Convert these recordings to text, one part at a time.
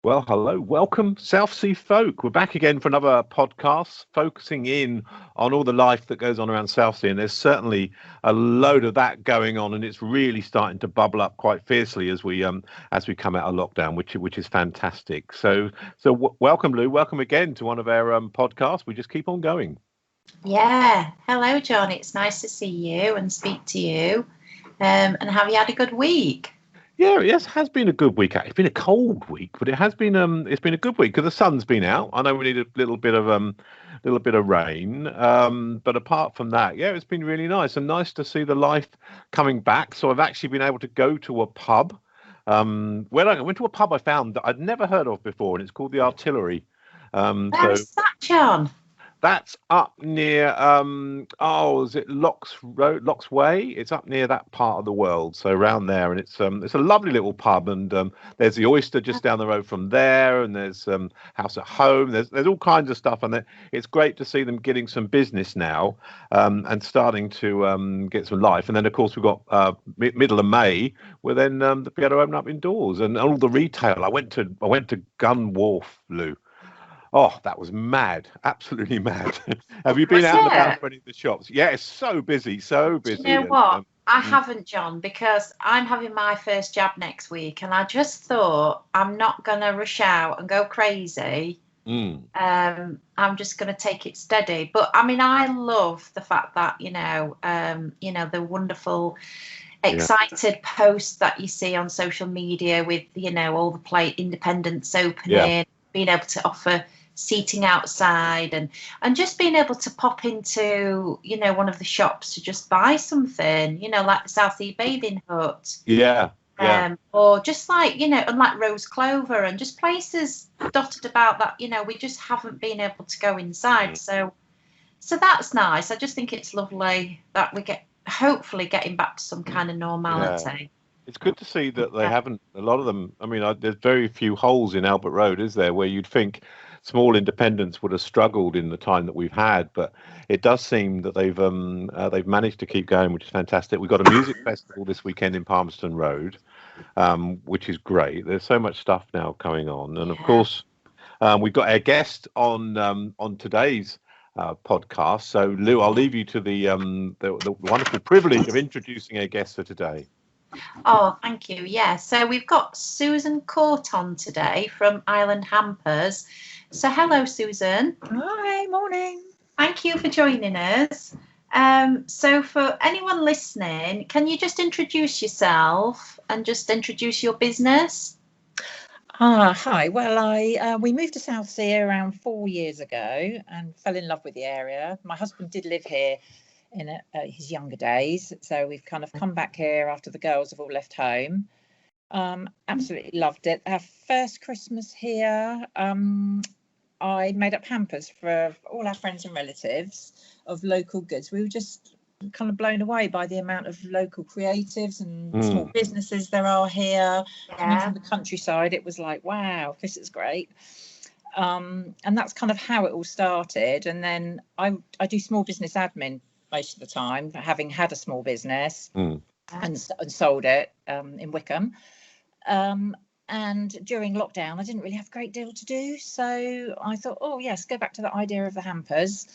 Well, hello, welcome, South Sea folk. We're back again for another podcast focusing in on all the life that goes on around South Sea, and there's certainly a load of that going on, and it's really starting to bubble up quite fiercely as we come out of lockdown, which is fantastic. So welcome, Lou. Welcome again to one of our podcasts. We just keep on going. Yeah. Hello, John. It's nice to see you and speak to you. And have you had a good week? Yeah, yes, it has been a good week. It's been a cold week, but it's been a good week because the sun's been out. I know we need a little bit of rain, but apart from that, yeah, it's been really nice and nice to see the life coming back. So I've actually been able to go to a pub. When I went to a pub I found that I'd never heard of before, and it's called the Artillery. Where So is that, John? that's up near is it Locks Road, Locks Way? It's up near that part of the world, so around there, and it's a lovely little pub, and there's the Oyster just down the road from there, and there's House at Home. There's all kinds of stuff, and it's great to see them getting some business now, and starting to get some life. And then of course we've got middle of May, where then be able to open up indoors and all the retail. I went to Gun Wharf, Lou. Oh, that was mad. Absolutely mad. Have you been Was out and about it? for any of the shops? Yeah, it's so busy, so Do you busy. know And what? I mm, haven't, John, because I'm having my first jab next week, and I just thought I'm not gonna rush out and go crazy. mm, I'm just gonna take it steady. But I mean, I love the fact that the wonderful yeah, excited posts that you see on social media with all the play independents yeah, opening, being able to offer seating outside, and just being able to pop into one of the shops to just buy something, like the South Sea Bathing Hut, yeah, yeah. or just like unlike Rose Clover, and just places dotted about that we just haven't been able to go inside. Mm, So that's nice. I just think it's lovely that we get hopefully getting back to some kind of yeah. normality. It's good to see that they Yeah. haven't. A lot of them. I mean, there's very few holes in Albert Road, is there, where you'd think small independents would have struggled in the time that we've had, but it does seem that they've managed to keep going, which is fantastic. We've got a music festival this weekend in Palmerston Road, which is great. There's so much stuff now going on, and of Yeah. course, we've got our guest on today's podcast. So, Lou, I'll leave you to the wonderful privilege of introducing our guest for today. Oh, thank you. Yeah. So we've got Susan Court on today from Island Hampers. So hello, Susan. Hi, morning. Thank you for joining us. So for anyone listening, can you just introduce yourself and just introduce your business? Hi. Well, I we moved to South Sea around 4 years ago and fell in love with the area. My husband did live here in his younger days, so we've kind of come back here after the girls have all left home. Absolutely loved it. Our first Christmas here, I made up hampers for all our friends and relatives of local goods. We were just kind of blown away by the amount of local creatives and small Mm, businesses there are here. Coming Yeah. from the countryside, it was like, wow, this is great. And that's kind of how it all started. And then I do small business admin most of the time, having had a small business mm. and sold it in Wickham. And during lockdown, I didn't really have a great deal to do. So I thought, oh, yes, go back to the idea of the hampers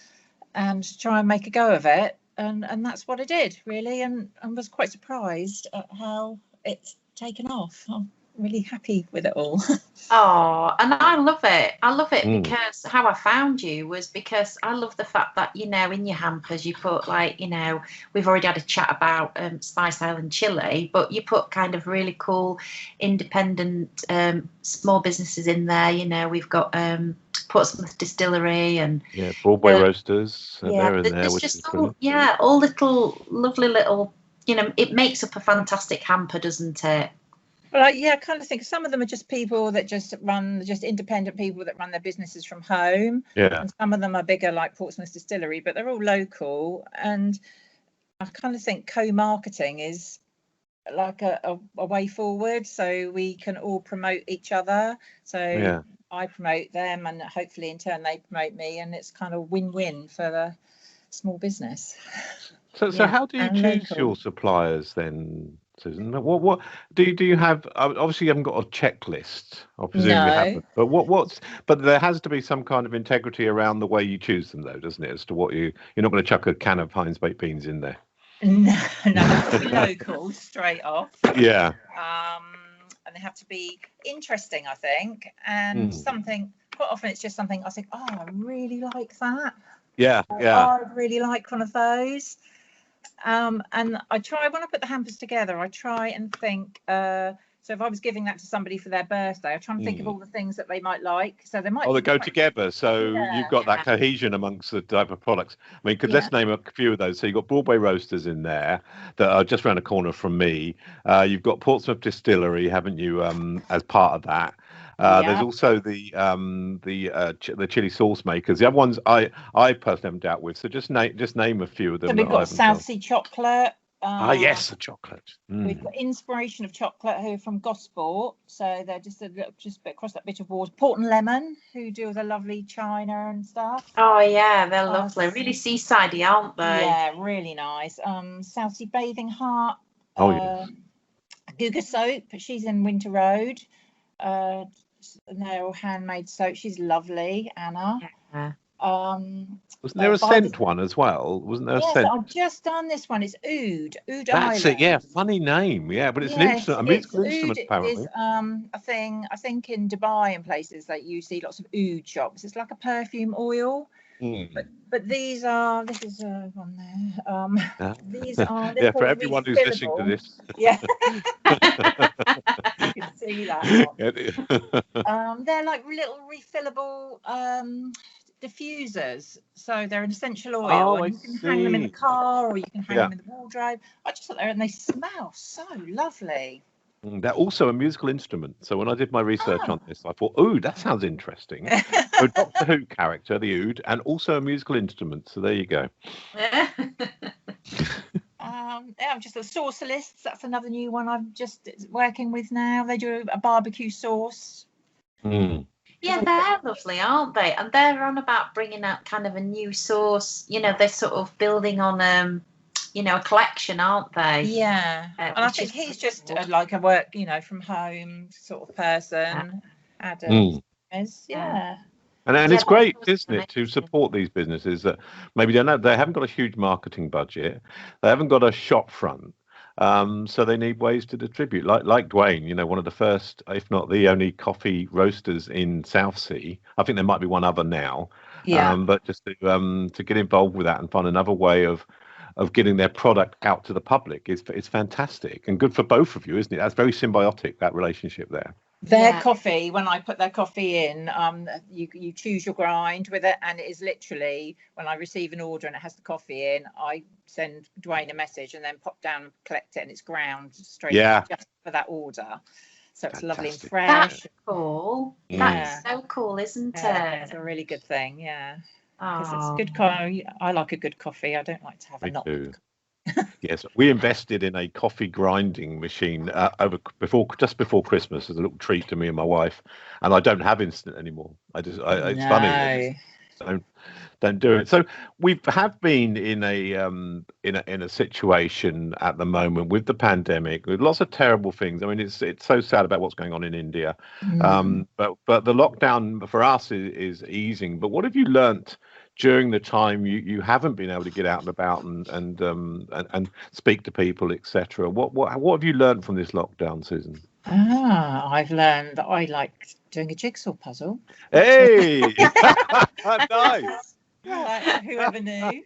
and try and make a go of it. And that's what I did, really. And was quite surprised at how it's taken off. I'm really happy with it all. Oh, and I love it. I love it Mm. because how I found you was because I love the fact that, in your hampers you put like, we've already had a chat about Spice Island chili, but you put kind of really cool independent small businesses in there. We've got Portsmouth Distillery and Yeah, Broadway uh, Roasters, yeah, they're in there, there's which is just brilliant. all little lovely little, it makes up a fantastic hamper, doesn't it? Well, yeah, I kind of think some of them are just people that just independent people that run their businesses from home. Yeah, And some of them are bigger, like Portsmouth Distillery, but they're all local. And I kind of think co-marketing is like a way forward, so we can all promote each other. So yeah. I promote them, and hopefully in turn they promote me, and it's kind of win-win for the small business. So Yeah. how do you And choose local. your suppliers then, Susan? What do you have? Obviously, you haven't got a checklist. I presume you No. haven't. But but there has to be some kind of integrity around the way you choose them, though, doesn't it? As to what you're not going to chuck a can of Heinz baked beans in there. No, they have to be local straight off. Yeah. And they have to be interesting, I think, and something. Quite often, it's just something I think, oh, I really like that. Yeah, Or, yeah. oh, I'd really like one of those. And I try, when I put the hampers together, I try and think. So if I was giving that to somebody for their birthday, I try and think of all the things that they might like. So they might. Oh, they go together. So you've got that cohesion amongst the type of products. I mean, let's name a few of those. So you've got Broadway Roasters in there that are just around the corner from me. You've got Portsmouth Distillery, haven't you? As part of that. There's also the chili sauce makers. The other ones I personally haven't dealt with. So just name a few of them. So we've got South Sea Chocolate. Yes, the chocolate. We've got Inspiration of Chocolate, who are from Gosport, so they're just across that bit of water. Port and Lemon, who do the lovely china and stuff. Oh yeah, they're lovely, really seasidey, aren't they? Yeah, really nice. South Sea Bathing Heart. Guga Soap, she's in Winter Road. They're all handmade soap. She's lovely, Anna. Yeah. Wasn't there a scent one as well? Wasn't there a scent? I've just done this one. It's Oud That's Island. it. Yeah, funny name. Yeah, but it's an instrument, a musical instrument apparently. Is a thing. I think in Dubai and places that you see lots of oud shops. It's like a perfume oil. But these are. This is one there. These are. Yeah, for everyone who's listening to this. Yeah. You can see that. They're like little refillable diffusers, so they're an essential oil, and you can hang them in the car or you can hang them in the wardrobe. I just thought and they smell so lovely. They're also a musical instrument. So when I did my research on this, I thought, oh, that sounds interesting. So Doctor Who character, the oud, and also a musical instrument. So there you go. I'm just the saucialists. That's another new one I'm just working with now. They do a barbecue sauce. Yeah, they're lovely, aren't they? And they're on about bringing out kind of a new sauce. You know, they're sort of building on a collection, aren't they? Yeah. And I think he's just like a work, from home sort of person. Adam is, And it's great, isn't it, to support these businesses that maybe they haven't got a huge marketing budget, they haven't got a shop front, so they need ways to distribute. Like Dwayne, one of the first, if not the only, coffee roasters in Southsea. I think there might be one other now. But just to get involved with that and find another way of getting their product out to the public is fantastic and good for both of you, isn't it? That's very symbiotic, that relationship there. Their coffee, when I put their coffee in, you choose your grind with it, and it is literally when I receive an order and it has the coffee in, I send Dwayne a message and then pop down and collect it, and it's ground straight just for that order. So it's lovely and fresh. That's cool. That's so cool, isn't it? It's a really good thing, because it's good coffee. I like a good coffee. I don't like to have a not good coffee. Yes, we invested in a coffee grinding machine just before Christmas as a little treat to me and my wife, and I don't have instant anymore. It's funny. Don't do it. So we have been in a situation at the moment with the pandemic, with lots of terrible things. I mean, it's so sad about what's going on in India. But the lockdown for us is easing. But what have you learnt during the time you haven't been able to get out and about and speak to people, etc.? What have you learned from this lockdown, Susan? I've learned that I like doing a jigsaw puzzle. Hey, nice. Whoever knew?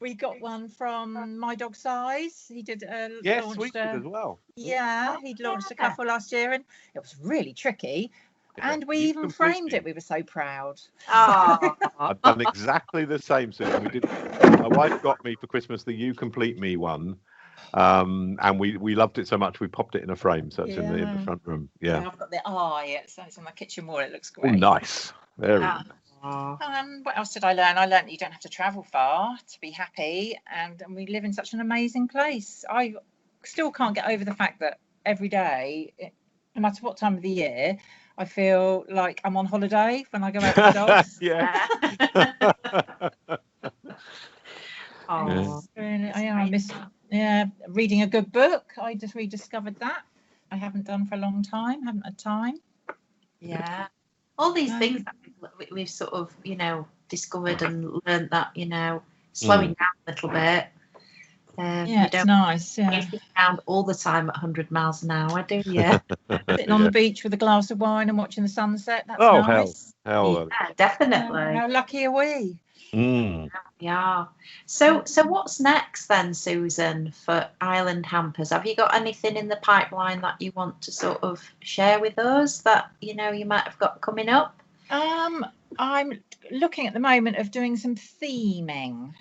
We got one from My Dog Size. He did launched as well. Yeah, he'd launched a couple last year, and it was really tricky. And we even framed it. We were so proud. I've done exactly the same, Susan. My wife got me for Christmas the You Complete Me one. And we loved it so much we popped it in a frame, so it's in the front room. I've got the eye. It's on my kitchen wall. It looks great. Oh, nice. Very nice. What else did I learn? I learned you don't have to travel far to be happy, and we live in such an amazing place. I still can't get over the fact that every day, no matter what time of the year, I feel like I'm on holiday when I go out with the dogs. I miss reading a good book. I just rediscovered that. I haven't done for a long time. Haven't had time. Yeah. All these things that we've sort of, discovered and learned that, slowing down a little bit. Yeah, it's nice. Yeah. Around all the time at 100 miles an hour, do you? Sitting on the beach with a glass of wine and watching the sunset. That's nice. Hell. Yeah, definitely. How lucky are we? Yeah. So what's next then, Susan, for Island Hampers? Have you got anything in the pipeline that you want to sort of share with us that you might have got coming up? I'm looking at the moment of doing some theming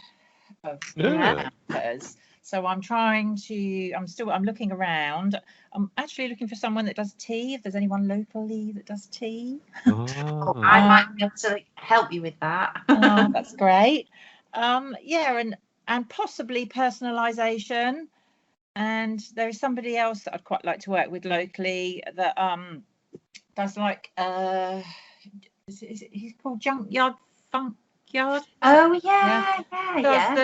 of hampers. So I'm looking around. I'm actually looking for someone that does tea. If there's anyone locally that does tea. I might be able to help you with that. That's great. And possibly personalisation. And there is somebody else that I'd quite like to work with locally that does like he's called Junkyard Funkyard. Oh yeah. Does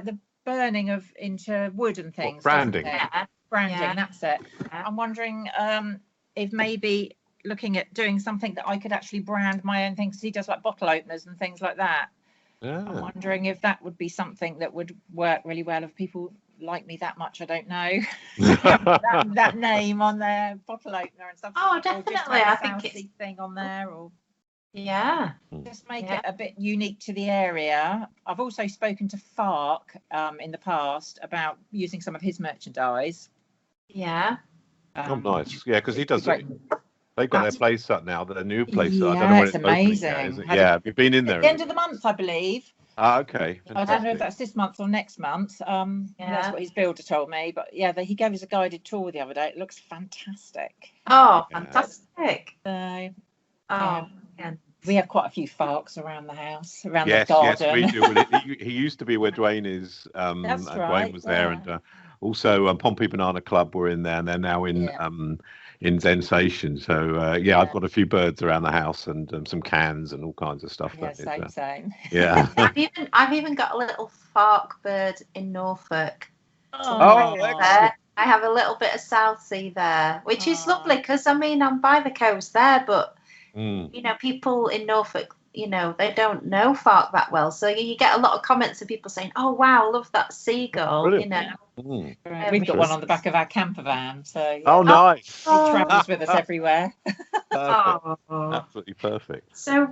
the burning of into wood and things. Branding. Branding, that's it. I'm wondering if maybe looking at doing something that I could actually brand my own things. He does like bottle openers and things like that. I'm wondering if that would be something that would work really well if people like me that much. I don't know. that name on their bottle opener and stuff. Oh, definitely. I think it's a thing on there, or just make it a bit unique to the area. I've also spoken to Fark in the past about using some of his merchandise. Yeah. Nice. Yeah, because he does it. They've got their place up now, their new place. Yeah, I don't know when it's amazing. Have you been in there? At the end of the month, I believe. Okay. Fantastic. I don't know if that's this month or next month. That's what his builder told me. But he gave us a guided tour the other day. It looks fantastic. Oh, fantastic. We have quite a few Farks around the house, around the garden. Yes, we do. Well, he used to be where Dwayne is. That's and right. Dwayne was there, and also Pompey Banana Club were in there, and they're now in Sensation. So I've got a few birds around the house and some cans and all kinds of stuff. Same. Yeah. I've even got a little Fark bird in Norfolk. Oh, I have a little bit of South Sea there, which is lovely because I'm by the coast there, but people in Norfolk, they don't know Fark that well, so you get a lot of comments of people saying, "Oh wow, love that seagull." Brilliant. We've got one on the back of our camper van, so nice. He travels with us everywhere. Absolutely perfect. So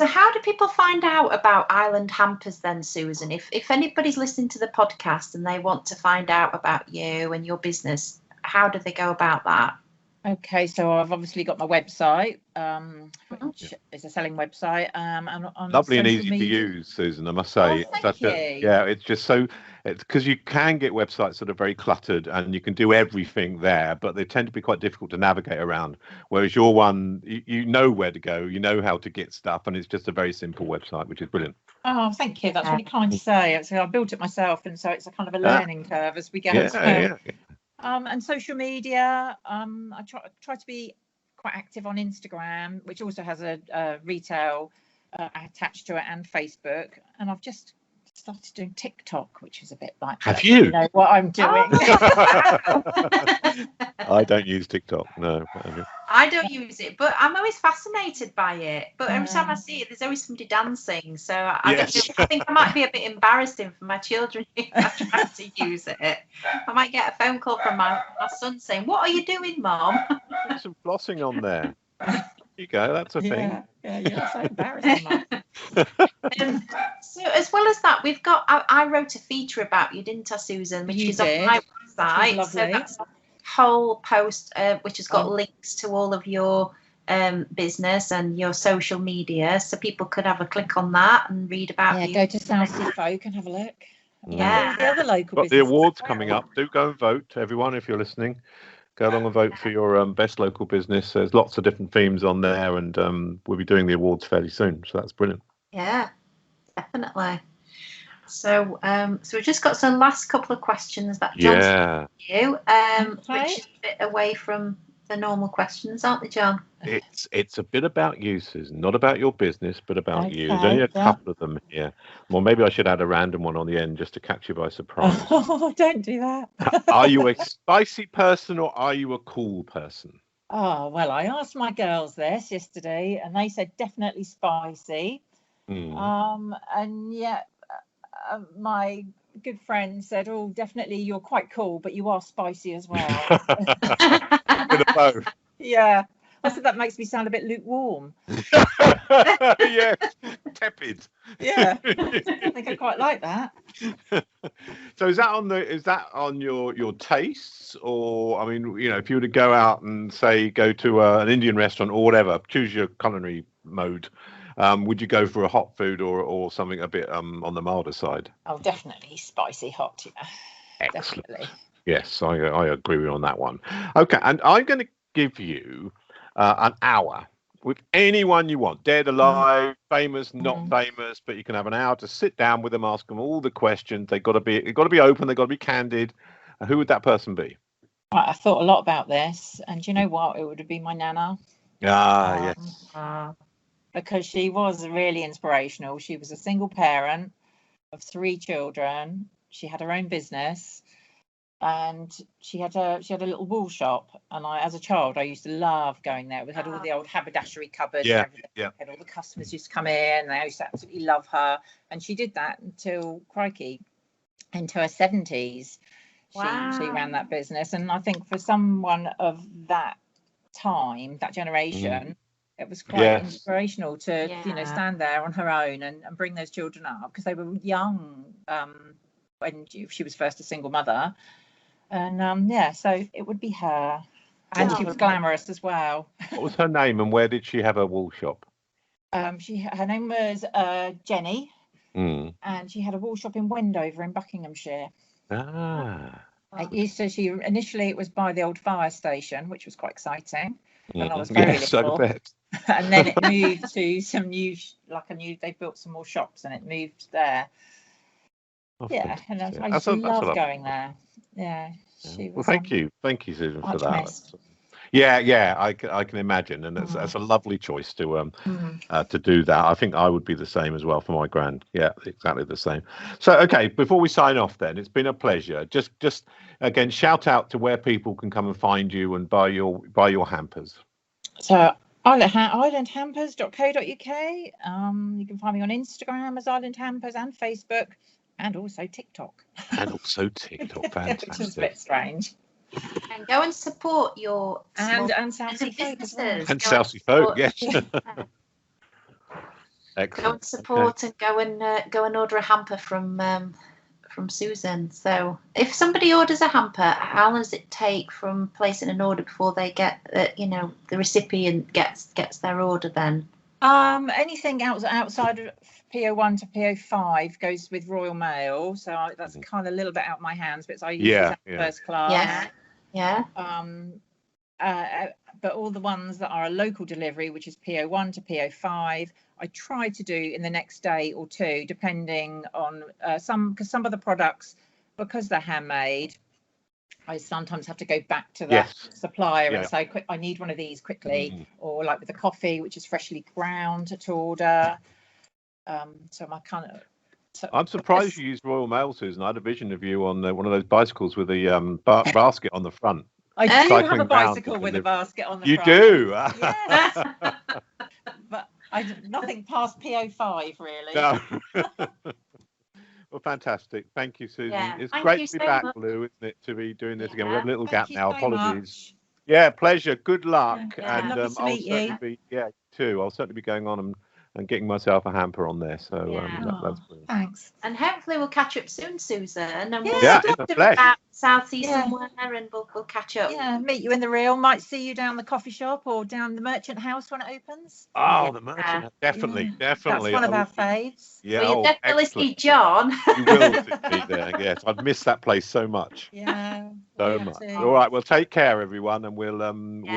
how do people find out about Island Hampers then, Susan? If anybody's listening to the podcast and they want to find out about you and your business, how do they go about that? Okay, so I've obviously got my website, which is a selling website. And on lovely and easy to use, Susan, I must say. Thank you. It's just it's because you can get websites that are very cluttered and you can do everything there, but they tend to be quite difficult to navigate around. Whereas your one, you know where to go, you know how to get stuff, and it's just a very simple website, which is brilliant. Oh, thank you. That's really kind to say. So I built it myself, and so it's a kind of a learning curve as we go. And social media, I try to be quite active on Instagram, which also has a retail attached to it, and Facebook. And I've just started doing TikTok, which is a bit like, have you know what I'm doing? I don't use TikTok, no. I don't use it, but I'm always fascinated by it. But every time I see it, there's always somebody dancing, so I think I might be a bit embarrassing for my children if I try to use it. I might get a phone call from my son saying, "What are you doing, Mom?" Put some flossing on there. There you go, that's a thing. Yeah, so embarrassing. So as well as that, we've got, I wrote a feature about you, didn't I, Susan, which is on my website. So that's a whole post which has got links to all of your business and your social media, so people could have a click on that and read about you. Go to South Sea Folk and have a look. Yeah. The other local got the awards coming up. Do go and vote, everyone, if you're listening. Go along and vote for your best local business. There's lots of different themes on there, and we'll be doing the awards fairly soon, so that's brilliant. Yeah, definitely. So we've just got some last couple of questions that John's you, which is a bit away from the normal questions, aren't they, John? It's a bit about you, Susan, not about your business, but about you. There's Okay, only a yeah. couple of them here. Well, maybe I should add a random one on the end just to catch you by surprise. Oh, don't do that. Are you a spicy person or are you a cool person? Oh, well, I asked my girls this yesterday and they said definitely spicy. And yet my good friend said, oh, definitely you're quite cool, but you are spicy as well. Bit of both. Yeah. I said that makes me sound a bit lukewarm. Yes, tepid. Yeah, I think I quite like that. So is that on your tastes, or I mean, you know, if you were to go out and say go to an Indian restaurant or whatever, choose your culinary mode, would you go for a hot food or something a bit on the milder side? Oh, definitely spicy hot. Yeah, Excellent. definitely. Yes, I agree with you on that one. Okay, and I'm going to give you an hour with anyone you want, dead, alive, famous, not famous, but you can have an hour to sit down with them, ask them all the questions. They've got to be open, they've got to be candid. Who would that person be? Right, I thought a lot about this, and do you know what? It would have been my nana. Yes. Because she was really inspirational. She was a single parent of 3 children. She had her own business. And she had a little wool shop, and as a child I used to love going there. We had all the old haberdashery cupboards, and everything. And all the customers used to come in, and I used to absolutely love her. And she did that until, crikey, into her 70s. She ran that business, and I think for someone of that time, that generation, it was quite inspirational to stand there on her own and bring those children up, because they were young when she was first a single mother. And so it would be her. And she was glamorous as well. What was her name, and where did she have her wool shop? Her name was Jenny, and she had a wool shop in Wendover in Buckinghamshire. Initially it was by the old fire station, which was quite exciting. And I was very little. And then it moved to some they built some more shops, and it moved there. And I used to love going there. Yeah. She was, well, thank you, Susan, for that. Missed. I can imagine, and that's a lovely choice to do that. I think I would be the same as well for my grand. Yeah, exactly the same. So, okay, before we sign off, then it's been a pleasure. Just again, shout out to where people can come and find you and buy your hampers. So islandhampers.co.uk. You can find me on Instagram as Island Hampers and Facebook. And also TikTok. Fantastic. Which is a bit strange. And go and support your and Southsea folk as well. And Southsea folk, yes. Excellent. Go and support and go and order a hamper from Susan. So if somebody orders a hamper, how long does it take from placing an order before they get the recipient gets their order then? Anything outside of PO1 to PO5 goes with Royal Mail, so that's kind of a little bit out of my hands, but I use first class. But all the ones that are a local delivery, which is PO1 to PO5, I try to do in the next day or two, depending on some of the products, because they're handmade, I sometimes have to go back to the supplier and say, I need one of these quickly, or like with the coffee, which is freshly ground, to order. So my kind of. I'm surprised you used Royal Mail, Susan. I had a vision of you on one of those bicycles with the basket on the front. I do have a bicycle with a basket on the front. You do? Yes. But nothing past PO5, really. No. Well, fantastic. Thank you, Susan. Yeah, it's great to be back, Lou, isn't it, to be doing this again. We have a little gap now. Apologies. Much. Yeah, pleasure. Good luck. And I'll certainly be I'll certainly be going on and getting myself a hamper on there. So that's brilliant. Thanks. And hopefully we'll catch up soon, Susan. And we'll in the flesh. Southsea somewhere, and we'll catch up. Yeah, meet you in the real. Might see you down the coffee shop or down the Merchant House when it opens. Oh, the Merchant House. Definitely. That's one of our faves. Yeah, well, you'll definitely see John. You will be there. Yes, I've missed that place so much. Yeah. So much. All right. Well, take care, everyone, and we'll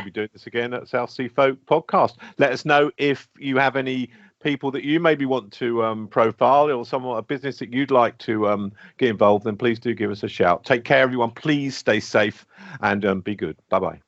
be doing this again at Southsea Folk Podcast. Let us know if you have any people that you maybe want to profile, or a business that you'd like to get involved in. Please do give us a shout. Take care, everyone. Please stay safe and be good. Bye bye.